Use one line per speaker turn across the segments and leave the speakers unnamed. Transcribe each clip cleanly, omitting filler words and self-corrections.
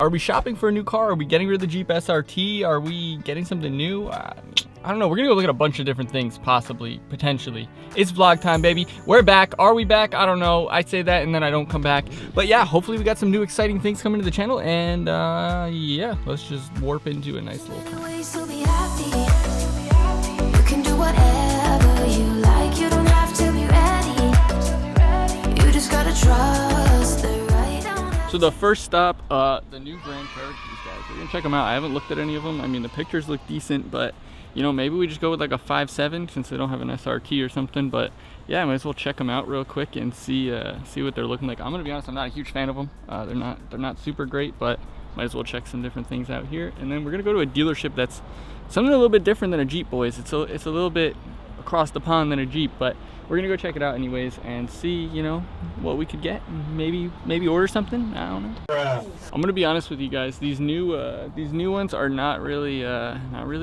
Are we shopping for a new car? Are we getting rid of the Jeep SRT? Are we getting something new? I don't know. We're gonna go look at a bunch of different things, possibly, potentially. It's vlog time, baby. We're back. Are we back? I don't know. I say that and then I don't come back. But yeah, hopefully we got some new exciting things coming to the channel. And yeah, let's just warp into a nice little time.
You can do whatever you like. You don't have to be ready. You just gotta trust the right.
So the first stop, the new Grand Cherokees, guys. We're gonna check them out. I haven't looked at any of them. I mean, the pictures look decent, but you know, maybe we just go with like a 5.7 since they don't have an SRT or something. But yeah, I might as well check them out real quick and see what they're looking like. I'm gonna be honest, I'm not a huge fan of them. They're not super great, but might as well check some different things out here. And then we're gonna go to a dealership that's something a little bit different than a Jeep, boys. It's a little bit across the pond than a Jeep, but we're gonna go check it out anyways and see, you know, what we could get. Maybe order something. I don't know. I'm gonna be honest with you guys. These new ones are not really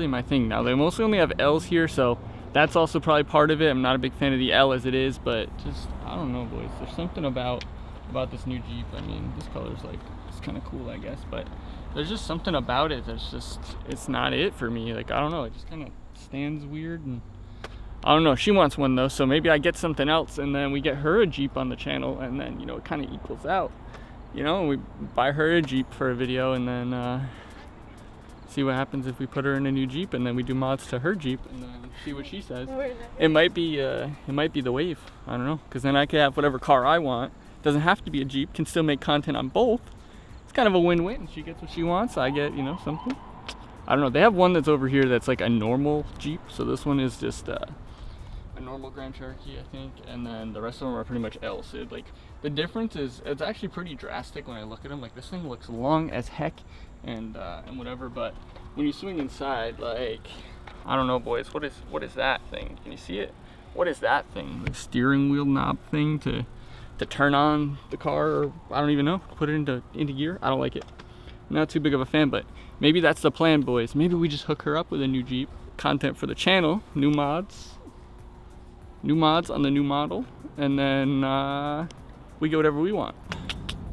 my thing. Now they mostly only have L's here, so that's also probably part of it. I'm not a big fan of the L as it is, but just I don't know, boys. There's something about this new Jeep. I mean, this color's like, it's kind of cool, I guess, but there's just something about it that's just, it's not it for me. Like, I don't know, it just kind of stands weird. And I don't know, she wants one though, so maybe I get something else and then we get her a Jeep on the channel, and then, you know, it kind of equals out, you know, and we buy her a Jeep for a video, and then see what happens if we put her in a new Jeep, and then we do mods to her Jeep and then see what she says. It might be the wave. I don't know, because then I could have whatever car I want. Doesn't have to be a Jeep, can still make content on both. It's kind of a win-win. She gets what she wants, I get, you know, something. I don't know, they have one that's over here that's like a normal Jeep, so this one is just a normal Grand Cherokee, I think, and then the rest of them are pretty much L. So like the difference is, it's actually pretty drastic when I look at them. Like this thing looks long as heck and whatever, but when you swing inside, like, I don't know, boys, what is that thing? Can you see it? What is that thing? The steering wheel knob thing to turn on the car, or I don't even know, put it into gear. I don't like it. I'm not too big of a fan, but maybe that's the plan, boys. Maybe we just hook her up with a new Jeep, content for the channel, new mods on the new model, and then we get whatever we want.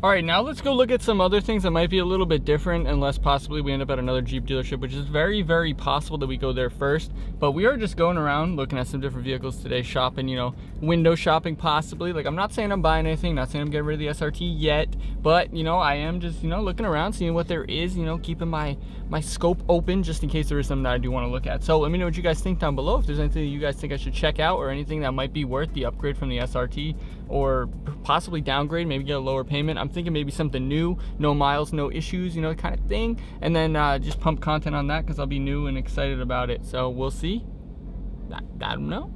All right, now let's go look at some other things that might be a little bit different, unless possibly we end up at another Jeep dealership, which is very, very possible that we go there first. But we are just going around looking at some different vehicles today, shopping, you know, window shopping possibly. Like, I'm not saying I'm buying anything, not saying I'm getting rid of the SRT yet, but, you know, I am just, you know, looking around, seeing what there is, you know, keeping my scope open just in case there is something that I do want to look at. So let me know what you guys think down below. If there's anything that you guys think I should check out, or anything that might be worth the upgrade from the SRT, or possibly downgrade, maybe get a lower payment. I'm thinking maybe something new, no miles, no issues, you know, kind of thing, and then just pump content on that because I'll be new and excited about it. So we'll see. I don't know.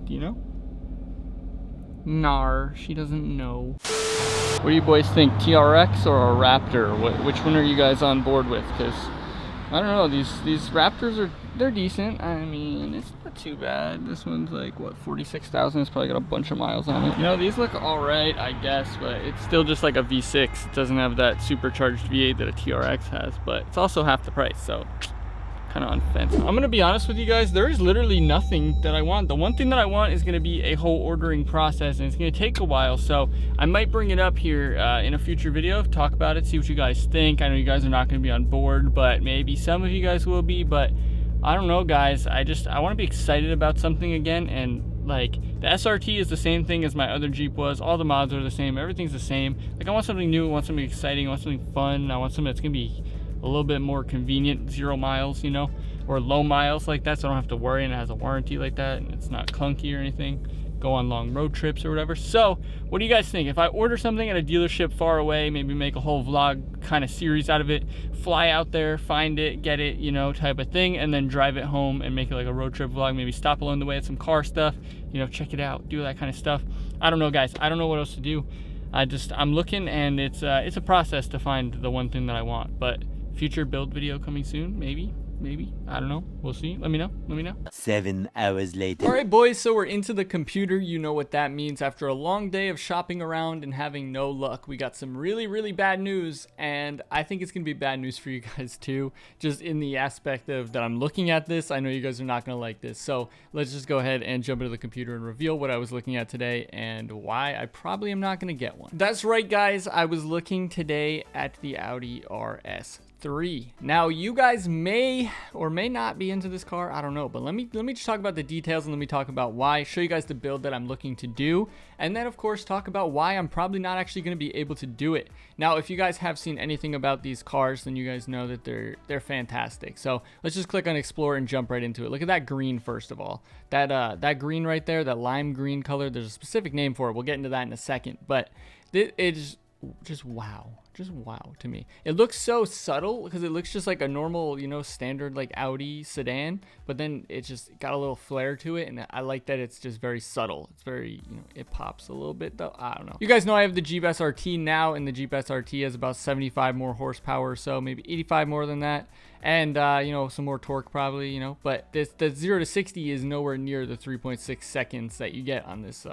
Do you know? Nar, she doesn't know. What do you boys think, TRX or a Raptor? Which one are you guys on board with? Because I don't know, these Raptors they're decent. I mean, it's not too bad. This one's like, what, 46,000? It's probably got a bunch of miles on it. You know, these look all right, I guess, but it's still just like a V6. It doesn't have that supercharged V8 that a TRX has, but it's also half the price, so kind of on the fence. I'm gonna be honest with you guys, there is literally nothing that I want. The one thing that I want is gonna be a whole ordering process, and it's gonna take a while, so I might bring it up here in a future video, talk about it, see what you guys think. I know you guys are not gonna be on board, but maybe some of you guys will be. But I don't know, guys, I want to be excited about something again. And like, the SRT is the same thing as my other Jeep was. All the mods are the same, everything's the same. Like, I want something new, I want something exciting, I want something fun, I want something that's gonna be a little bit more convenient, 0 miles, you know, or low miles like that, so I don't have to worry, and it has a warranty like that, and it's not clunky or anything. Go on long road trips or whatever. So what do you guys think? If I order something at a dealership far away, maybe make a whole vlog kind of series out of it, fly out there, find it, get it, you know, type of thing, and then drive it home and make it like a road trip vlog, maybe stop along the way at some car stuff, you know, check it out, do that kind of stuff. I don't know, guys, I don't know what else to do. I'm looking, and it's a process to find the one thing that I want. But future build video coming soon, maybe. maybe, I don't know, we'll see. Let me know.
7 hours later.
All right, boys, so we're into the computer. You know what that means. After a long day of shopping around and having no luck, we got some really bad news, and I think it's gonna be bad news for you guys too, just in the aspect of that I'm looking at this. I know you guys are not gonna like this, so let's just go ahead and jump into the computer and reveal what I was looking at today and why I probably am not gonna get one. That's right, guys, I was looking today at the Audi RS3. Now, you guys may or may not be into this car, I don't know, but let me just talk about the details and let me talk about why, show you guys the build that I'm looking to do, and then of course talk about why I'm probably not actually going to be able to do it. Now, if you guys have seen anything about these cars, then you guys know that they're fantastic. So let's just click on explore and jump right into it. Look at that green. First of all, that green right there, that lime green color, there's a specific name for it, we'll get into that in a second, but it's just wow to me. It looks so subtle because it looks just like a normal, you know, standard like Audi sedan, but then it just got a little flair to it, and I like that it's just very subtle. It's very, you know, it pops a little bit though. I don't know. You guys know I have the Jeep SRT now, and the Jeep SRT has about 75 more horsepower or so, maybe 85 more than that, and you know, some more torque probably, you know, but the 0 to 60 is nowhere near the 3.6 seconds that you get on this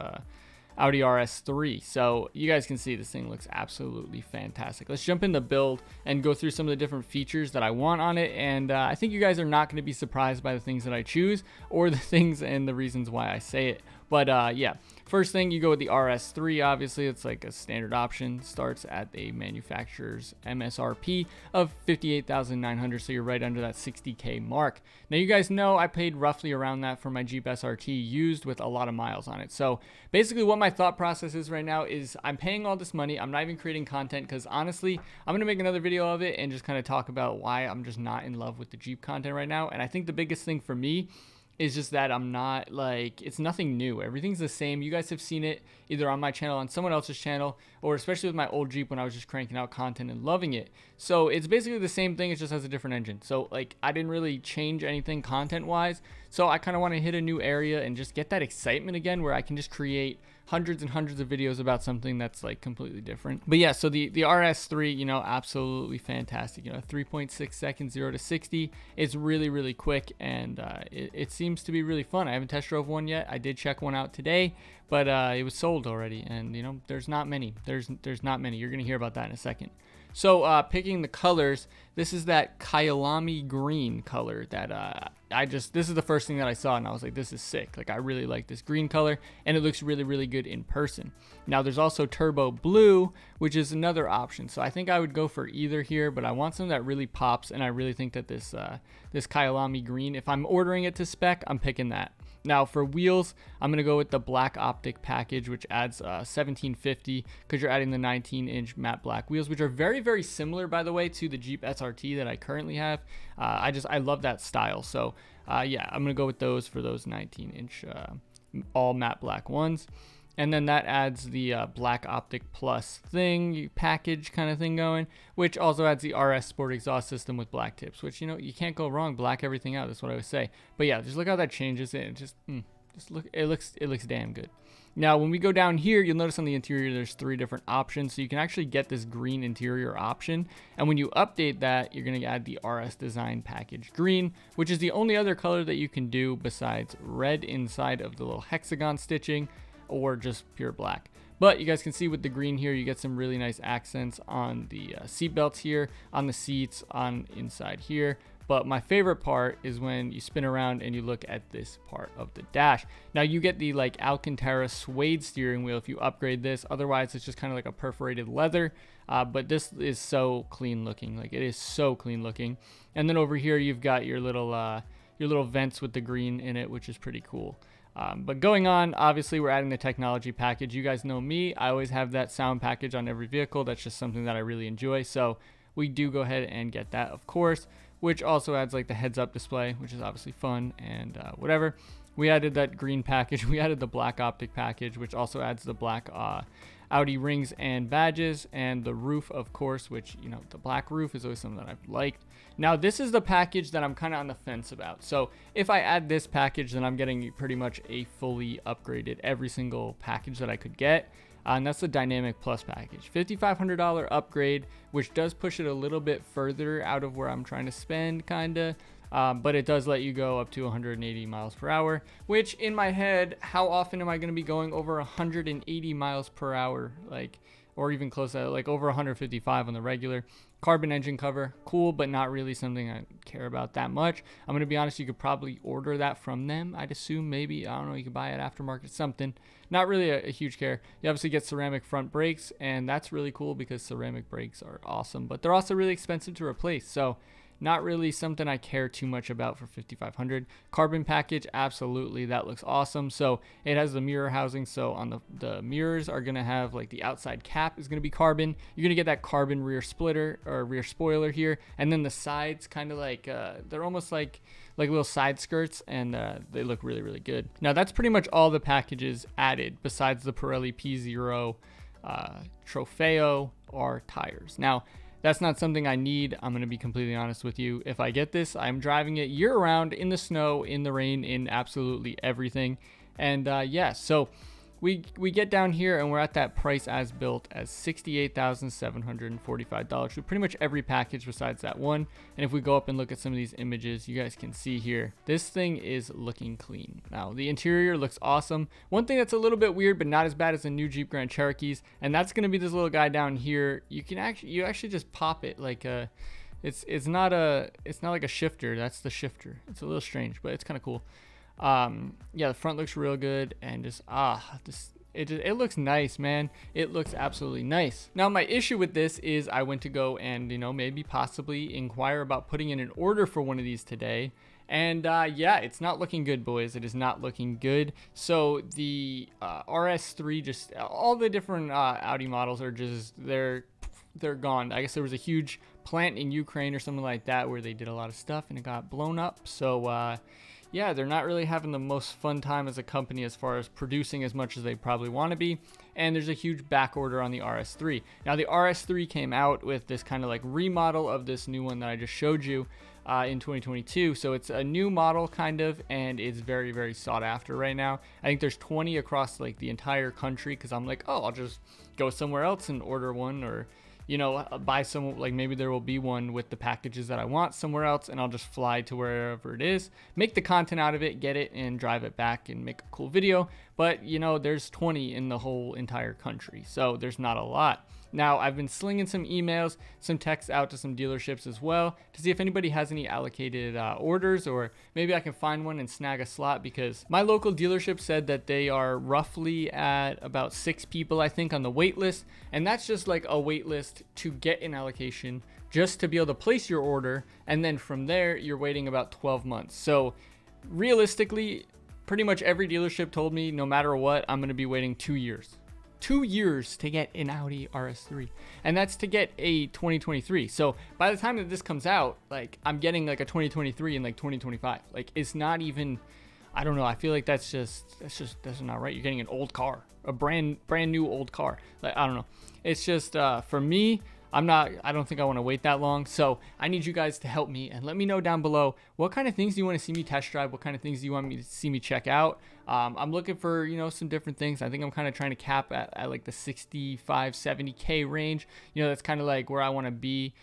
Audi RS3. So you guys can see this thing looks absolutely fantastic. Let's jump in the build and go through some of the different features that I want on it, and I think you guys are not going to be surprised by the things that I choose or the things and the reasons why I say it. But yeah, first thing, you go with the RS3. Obviously, it's like a standard option. Starts at a manufacturer's MSRP of $58,900, so you're right under that $60K mark. Now, you guys know I paid roughly around that for my Jeep SRT used with a lot of miles on it. So basically what my thought process is right now is I'm paying all this money. I'm not even creating content because honestly, I'm going to make another video of it and just kind of talk about why I'm just not in love with the Jeep content right now. And I think the biggest thing for me is just that I'm not, like, it's nothing new. Everything's the same. You guys have seen it either on my channel, on someone else's channel, or especially with my old Jeep when I was just cranking out content and loving it. So it's basically the same thing. It just has a different engine. So like, I didn't really change anything content wise. So I kind of want to hit a new area and just get that excitement again where I can just create hundreds and hundreds of videos about something that's like completely different. But yeah, so the RS3, you know, absolutely fantastic. You know, 3.6 seconds 0 to 60. It's really quick, and it seems to be really fun. I haven't test drove one yet. I did check one out today, but it was sold already, and you know, there's not many. There's not many. You're gonna hear about that in a second. So picking the colors, this is that Kyalami Green color that this is the first thing that I saw, and I was like, this is sick. Like, I really like this green color, and it looks really good in person. Now, there's also Turbo Blue, which is another option. So I think I would go for either here, but I want something that really pops, and I really think that this Kyalami Green, if I'm ordering it to spec, I'm picking that. Now for wheels, I'm going to go with the black optic package, which adds $1,750 because you're adding the 19-inch matte black wheels, which are very similar, by the way, to the Jeep SRT that I currently have. I love that style. So yeah, I'm going to go with those for those 19-inch all matte black ones. And then that adds the black optic plus thing package kind of thing going, which also adds the RS Sport exhaust system with black tips, which, you know, you can't go wrong. Black everything out. That's what I would say. But yeah, just look how that changes it. Just look. It looks damn good. Now, when we go down here, you'll notice on the interior there's 3 different options, so you can actually get this green interior option. And when you update that, you're going to add the RS Design Package Green, which is the only other color that you can do besides red inside of the little hexagon stitching, or just pure black. But you guys can see with the green here, you get some really nice accents on the seat belts here, on the seats, on inside here. But my favorite part is when you spin around and you look at this part of the dash. Now you get the like Alcantara suede steering wheel if you upgrade this. Otherwise, it's just kind of like a perforated leather. But this is so clean looking. Like, it is so clean looking. And then over here, you've got your little vents with the green in it, which is pretty cool. But going on, obviously we're adding the technology package. You guys know me, I always have that sound package on every vehicle. That's just something that I really enjoy. So we do go ahead and get that, of course, which also adds like the heads up display, which is obviously fun and whatever. We added that green package. We added the black optic package, which also adds the black Audi rings and badges, and the roof, of course, which, you know, the black roof is always something that I've liked. Now, this is the package that I'm kind of on the fence about. So if I add this package, then I'm getting pretty much a fully upgraded every single package that I could get. And that's the Dynamic Plus package. $5,500 upgrade, which does push it a little bit further out of where I'm trying to spend, kind of. but it does let you go up to 180 miles per hour, which in my head, how often am I going to be going over 180 miles per hour? Like, or even close to like over 155 on the regular. Carbon engine cover, cool, but not really something I care about that much. I'm going to be honest, you could probably order that from them. I'd assume, maybe, I don't know, you could buy it aftermarket, something. Not really a huge care. You obviously get ceramic front brakes, and that's really cool because ceramic brakes are awesome, but they're also really expensive to replace. So not really something I care too much about for 5500. Carbon package, absolutely, that looks awesome. So it has the mirror housing, so on the mirrors are going to have like the outside cap is going to be carbon. You're going to get that carbon rear splitter or rear spoiler here, and then the sides kind of like they're almost like little side skirts, and they look really, really good. Now that's pretty much all the packages added besides the Pirelli P0 Trofeo R tires. Now that's not something I need. I'm going to be completely honest with you. If I get this, I'm driving it year round in the snow, in the rain, in absolutely everything. And yeah, so we get down here and we're at that price as built as $68,745 for pretty much every package besides that one. And if we go up and look at some of these images, you guys can see here, this thing is looking clean. Now the interior looks awesome. One thing that's a little bit weird but not as bad as the new Jeep Grand Cherokees, and that's going to be this little guy down here. You actually just pop it like a it's not like a shifter. That's the shifter. It's a little strange, but it's kind of cool. Yeah, the front looks real good, and just it looks nice, man. It looks absolutely nice. Now my issue with this is I went to go and maybe possibly inquire about putting in an order for one of these today, and yeah, it's not looking good, boys. It is not looking good. So the RS3, just all the different Audi models are just they're gone. I guess there was a huge plant in Ukraine or something like that where they did a lot of stuff and it got blown up. So yeah, they're not really having the most fun time as a company as far as producing as much as they probably want to be. And there's a huge back order on the RS3. Now the RS3 came out with this kind of like remodel of this new one that I just showed you in 2022. So it's a new model kind of, and it's very, very sought after right now. I think there's 20 across like the entire country, because I'm like, oh, I'll just go somewhere else and order one, or buy some, like maybe there will be one with the packages that I want somewhere else, and I'll just fly to wherever it is, make the content out of it, get it, and drive it back and make a cool video. But there's 20 in the whole entire country, so there's not a lot. Now, I've been slinging some emails, some texts out to some dealerships as well to see if anybody has any allocated orders, or maybe I can find one and snag a slot, because my local dealership said that they are roughly at about 6 people, I think, on the wait list. And that's just like a wait list to get an allocation, just to be able to place your order. And then from there, you're waiting about 12 months. So realistically, pretty much every dealership told me no matter what, I'm going to be waiting 2 years. 2 years to get an Audi RS3, and that's to get a 2023. So by the time that this comes out, like, I'm getting like a 2023 in like 2025. Like, it's not even, I don't know, I feel like that's not right. You're getting an old car, a brand new old car. Like, I don't know, it's just for me, I don't think I want to wait that long. So I need you guys to help me and let me know down below, what kind of things do you want to see me test drive? What kind of things do you want me to see me check out? I'm looking for, some different things. I think I'm kind of trying to cap at like the 65, 70K range. That's kind of like where I want to be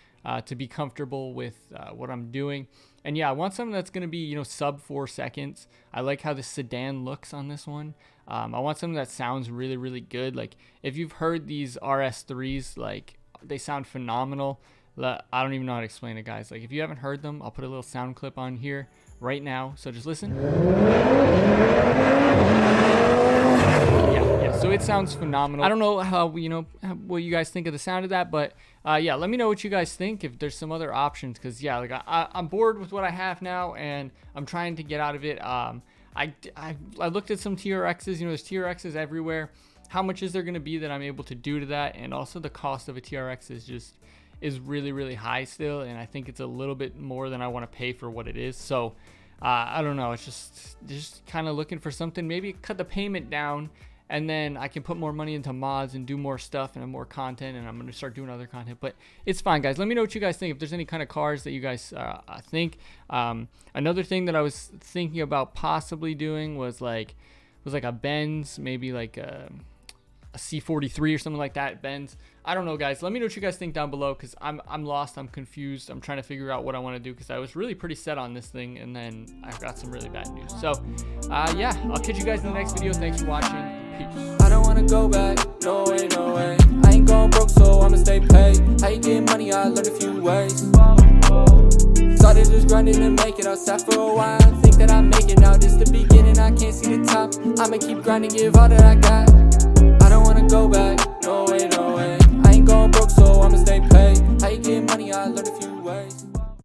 comfortable with what I'm doing. And yeah, I want something that's going to be, sub 4 seconds. I like how the sedan looks on this one. I want something that sounds really, really good. Like, if you've heard these RS3s, like, they sound phenomenal. I don't even know how to explain it, guys. Like, if you haven't heard them, I'll put a little sound clip on here right now, so just listen. Yeah, so it sounds phenomenal. I don't know how what you guys think of the sound of that, but yeah, let me know what you guys think, if there's some other options, because yeah, like, I'm bored with what I have now, and I'm trying to get out of it. I looked at some TRXs. There's TRXs everywhere. How much is there going to be that I'm able to do to that? And also the cost of a TRX is really, really high still, and I think it's a little bit more than I want to pay for what it is. So I don't know, it's just kind of looking for something, maybe cut the payment down, and then I can put more money into mods and do more stuff and more content, and I'm going to start doing other content. But it's fine, guys. Let me know what you guys think, if there's any kind of cars that you guys think. Another thing that I was thinking about possibly doing was like a Benz, maybe like a a C43 or something like that, Benz. I don't know, guys. Let me know what you guys think down below, because I'm lost. I'm confused. I'm trying to figure out what I want to do, because I was really pretty set on this thing, and then I got some really bad news. So yeah, I'll catch you guys in the next video. Thanks for watching. Peace.
I don't wanna go back, no way, no way. I ain't going broke, so I'ma stay paid. How you get money, I learned a few ways. Started just grinding to make it, I sat for a while, think that I make it. Now this the beginning, I can't see the top. I'ma keep grinding, give all that I got. I don't wanna go back, no way, no way. I ain't going broke, so I'ma stay paid. How you get money, I learned a few ways.